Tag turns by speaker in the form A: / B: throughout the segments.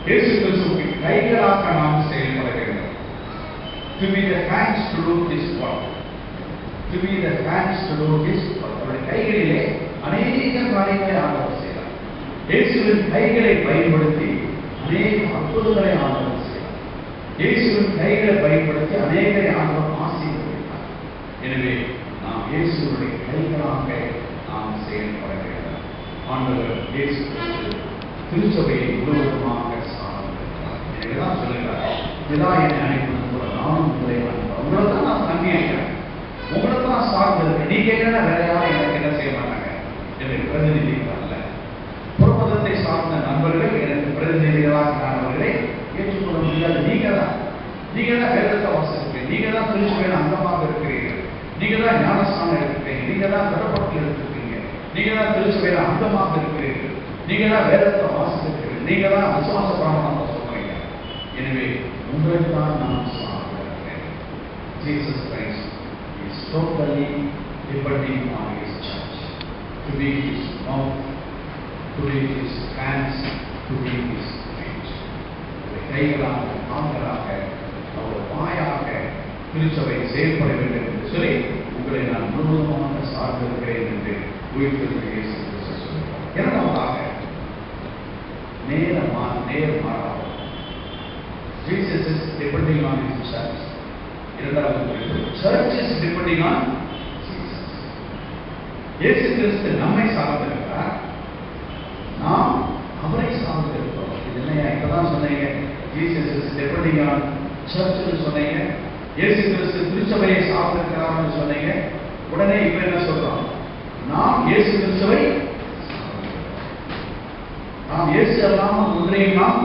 A: இயேசு கிறிஸ்துவுக்கு கைகளாக நாம் செயல்பட வேண்டும். To be the hands to do this work. To be the hands to do this work. அவருடைய கைகளிலே அநேக காரியங்களை ஆண்டவர் செய்தார். இயேசுவின் கைகளை பயன்படுத்தி அநேக அற்புதங்களை ஆண்டவர் செய்தார். இயேசுவின் கைகளை பயன்படுத்தி அநேகரை ஆண்டவர் ஆசீர்வதித்தார். எனவே நாம் இயேசுவுடைய கைகளாக நாம் செயல்பட வேண்டும். ஆண்டவர் இயேசு கிறிஸ்து திருச்சபையை முழுவதுமாக சார்ந்திருக்கிறார். எனவேதான் சொல்லுகிறார், இதான் என்னை அழைப்பது போல நானும் உங்களை அனுப்புகிறேன். உங்களை தான் நான் நம்பியிருக்கிறேன், உங்களை தான் நான் சார்ந்திருக்கிறேன். நீங்க என்ன வேற யாரும் எனக்கு என்ன செய்ய மாட்டாங்க, எனக்கு பிரதிநிதிகள் அல்ல. புறமதத்தை சார்ந்த நண்பர்கள் எனக்கு பிரதிநிதிகளாக ஆனவர்களை ஏற்றுக்கொள்ள முடியாது. நீங்க தான் வேதத்தை வாசிக்கிறீங்க, நீங்க தான் திருச்சபையில் அங்கமாக இருக்கிறீர்கள், நீங்க தான் ஞானஸ்தானம் எடுத்துக்கிறீங்க, நீங்க தான் கடப்பட்டு எடுத்துக்கிறீங்க, நீங்க தான் திருச்சபையில் அங்கமாக இருக்கிறீர்கள், நீங்க தான் வேதத்தை வாசிக்கிறீர்கள், நீங்க தான் விசுவாச பிரமாணத்தை சொல்றீங்க. எனவே உங்களை தான் நான் சார்ந்திருக்கிறேன். Jesus Christ is totally depending on his church to be his mouth, to be his hands, to be his feet. கைகளாக கால்களாக அவர் வாயாக திருச்சபை செயல்பட வேண்டும் என்று சொல்லி உங்களை நான் முழுவதுமாக சார்ந்திருக்கிறேன் என்று உயிர்த்தெழுந்த இயேசு கிறிஸ்து சொல்கிறார். இரண்டாவதாக நேர்மாறாக Jesus is depending on his church. இரண்டாவது church is depending on Jesus. இயேசு கிறிஸ்து நம்மை சார்ந்திருக்கிறார், நாம் அவரை சார்ந்திருக்கிறோம். இது என்னையா இப்பதான் சொன்னீங்க, Jesus is depending on church னு சொன்னீங்க, இயேசு கிறிஸ்து திருச்சபையை சார்ந்திருக்கிறார்னு சொன்னீங்க. உடனே இப்ப என்ன சொல்றோம், நாம் இயேசு கிறிஸ்துவை, நாம் இயேசு அல்லாமல் ஒன்றையும் நாம்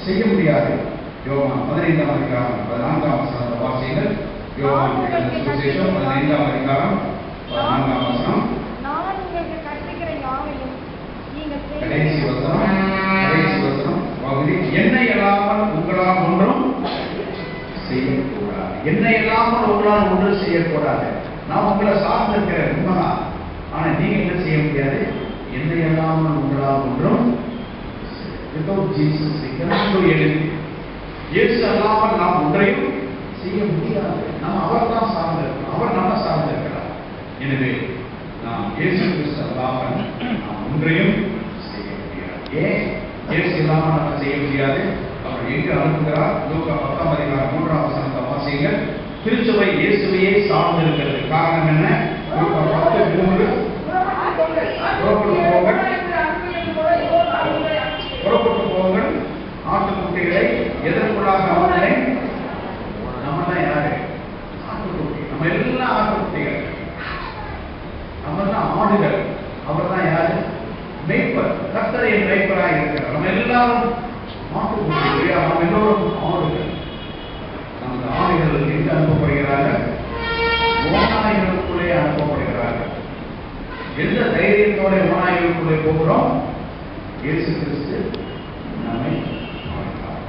A: செய்ய முடியாது. யோவான் 15ஆம் அதிகாரம் 14ஆம் வசனத்தை வாசியுங்கள். யோவான் சுவிசேஷம் 15ஆம் அதிகாரம் 14ஆம் வசனம்.
B: நான் உங்களுக்கு கற்பிக்கிற யாவையும் நீங்கள்
A: கடைசி வசனம் பகுதி, என்னை அல்லாமல் உங்களால் ஒன்றும் செய்யக்கூடாது. என்னை இல்லாமல் உங்களால் ஒன்றும் செய்யக்கூடாது. நான் உங்களை சார்ந்திருக்கிறேன் உண்மைதான், ஆனா நீங்க என்ன செய்ய முடியாது. என்னை இல்லாமல் உங்களால் ஒன்றும் without Jesus we cannot do anything. இயேசு அல்லாமல் நாம் ஒன்றையும் செய்ய முடியாது. நாம் அவர் தான் சார்ந்திருக்கிறோம், அவர் நம்ம சார்ந்திருக்கிறார். எனவே நாம் இயேசு கிறிஸ்து அல்லாமல் நாம் ஒன்றையும் செய்ய முடியாது. ஏன் இயேசு இல்லாமல் நம்ம செய்ய முடியாது? அவர் எங்கு அனுப்புகிறார்? லூக்கா 10ஆம் அதிகாரம் 3ஆம் வசனத்தை வாசியுங்கள். திருச்சபை இயேசுவையே சார்ந்திருக்கிறது. காரணம் என்ன? லூக்கா 10:3 புறப்பட்டு போங்கள், ஆட்டுக்குட்டிகளை எதற்குள்ளாக அவர்களை, நம்ம தான் யாரு? ஆட்டுக்குட்டி. நம்ம எல்லாம் ஆட்டுக்குட்டிகள், நம்ம தான் ஆடுகள். அவர் தான் யாரு? மேய்ப்பர். கர்த்தரை மேய்ப்பராக இருக்கிறார். நம்ம எல்லாரும் ஆட்டுக்குட்டி, நம்ம எல்லோரும் ஆடுகள். நமது ஆடுகள் எங்கு அனுப்பப்படுகிறார்கள்? ஓநாய்களுக்குள்ளே அனுப்பப்படுகிறார்கள். எந்த தைரியத்தோட ஓநாய்களுக்குள்ளே போகிறோம்? இயேசு கிறிஸ்து நம்மை அழைத்தார்.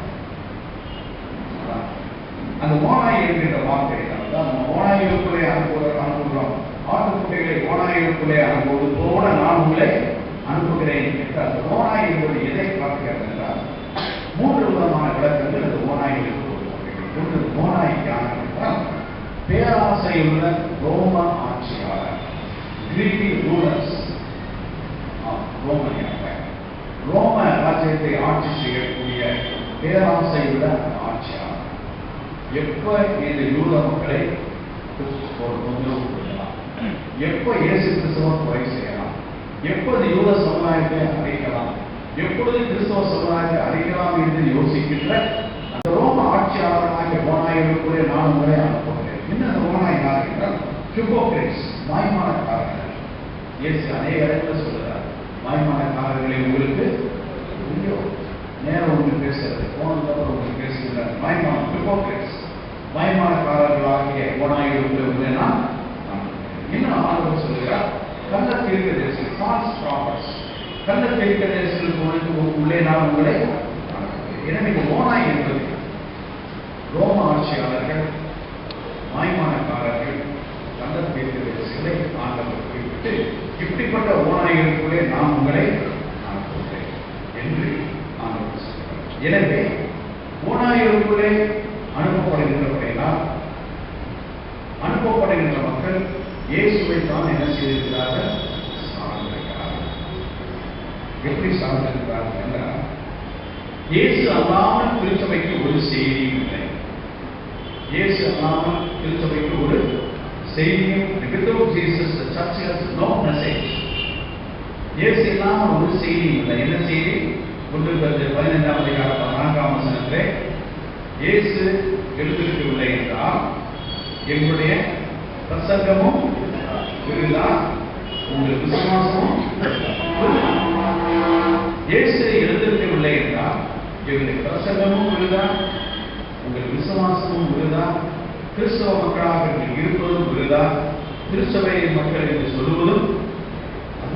A: அந்த ஓநாய் என்கின்ற வார்த்தை நம்ம ஓநாய்களுக்குள்ளே அனுப்புகிறோம். ஆட்டுக்குட்டிகளை ஓநாய்களுக்குள்ளே அனுப்புவது போல நான் உங்களை அனுப்புகிறேன் என்றால் ஓநாய் என்பது எதை காட்டுகிறது என்றால் 3 விதமான விளக்கங்கள் அந்த ஓநாய்களுக்கு கொடுக்கப்பட்டிருக்கிறது. ஒன்று, ஓநாய் யார் என்றால் பேராசையுள்ள ரோம ஆட்சியாளர், greedy rulers of Roman empire. ரோம ராஜ்யத்தை ஆட்சி செய்யக்கூடிய பேராசையுள்ள ஆட்சியாளர். எப்ப இந்த யூத மக்களை தொந்தரவு கொடுக்கலாம், எப்ப இயேசு கிறிஸ்துவ கொலை செய்யலாம், எப்போது யூத சமுதாயத்தை அழிக்கலாம், எப்பொழுது கிறிஸ்தவ சமுதாயத்தை அழிக்கலாம் என்று யோசிக்கின்ற அந்த ரோம ஆட்சியாளராக ஓநாய்களுக்குள்ளே நான் உங்களை அனுப்புகிறேன். என்ன அந்த ஓநாய் யார் என்றால் ஹிப்போக்ரேட்ஸ், மாய்மானக்காரர்கள். இயேசு அநேக இடத்துல சொல்லுறார், மாய்மானக்காரர்களை உங்களுக்கு நேரம் உங்களுக்கு பேசுறது, போனதுக்கப்புறம் உங்களுக்கு பேசுகிறார். மாய்மானம், ஹிப்போக்ரேட்ஸ், மாய்மானக்காரர்களாகிய ஓநாய்களுக்குள்ளே நான் இன்னும் ஆண்டவர் சொல்லுகிறார், கள்ள தீர்க்கதரிசி, ஃபால்ஸ் ப்ராஃபட்ஸ், கள்ள தீர்க்கதரிசிகளுக்கு உள்ளே நான் உங்களை. எனவே ஓநாய் என்பது ரோம ஆட்சியாளர்கள், மாய்மானக்காரர்கள், கள்ள தீர்க்கதரிசிகளை ஆண்டவர் குறிப்பிட்டு இப்படிப்பட்ட ஓநாய்களுக்குள்ளே நான் உங்களை அனுப்புகிறேன் என்று ஆண்டவர் சொல்கிறார். எனவே ஓநாய்களுக்குள்ளே அனுப்பப்படுகின்ற மக்கள் இயேசுவை தான் என்ன செய்திருக்கிறார்கள்? சார்ந்திருக்கிறார்கள். எப்படி சார்ந்திருக்கிறார்கள் என்றால், இயேசு அல்லாமல் திருச்சபைக்கு ஒரு செய்தியும் இல்லை. இயேசு அல்லாமல் திருச்சபைக்கு ஒரு செய்தியும், without Jesus the church has no message. இயேசு இல்லாமல் ஒரு செய்தியும் இல்லை. என்ன செய்தி? 1:15 இயேசு எழுந்திருக்கவில்லை என்றால் எங்களுடைய பிரசங்கமும் விருதா, உங்கள் விசுவாசமும் விருதா. இயேசு எழுந்திருக்கவில்லை என்றால் எங்களுடைய பிரசங்கமும் விருதா, உங்கள் விசுவாசமும் விருதா, கிறிஸ்தவ மக்களாக இருப்பதும் விருதா, திருச்சபை மக்கள் என்று சொல்லுவதும்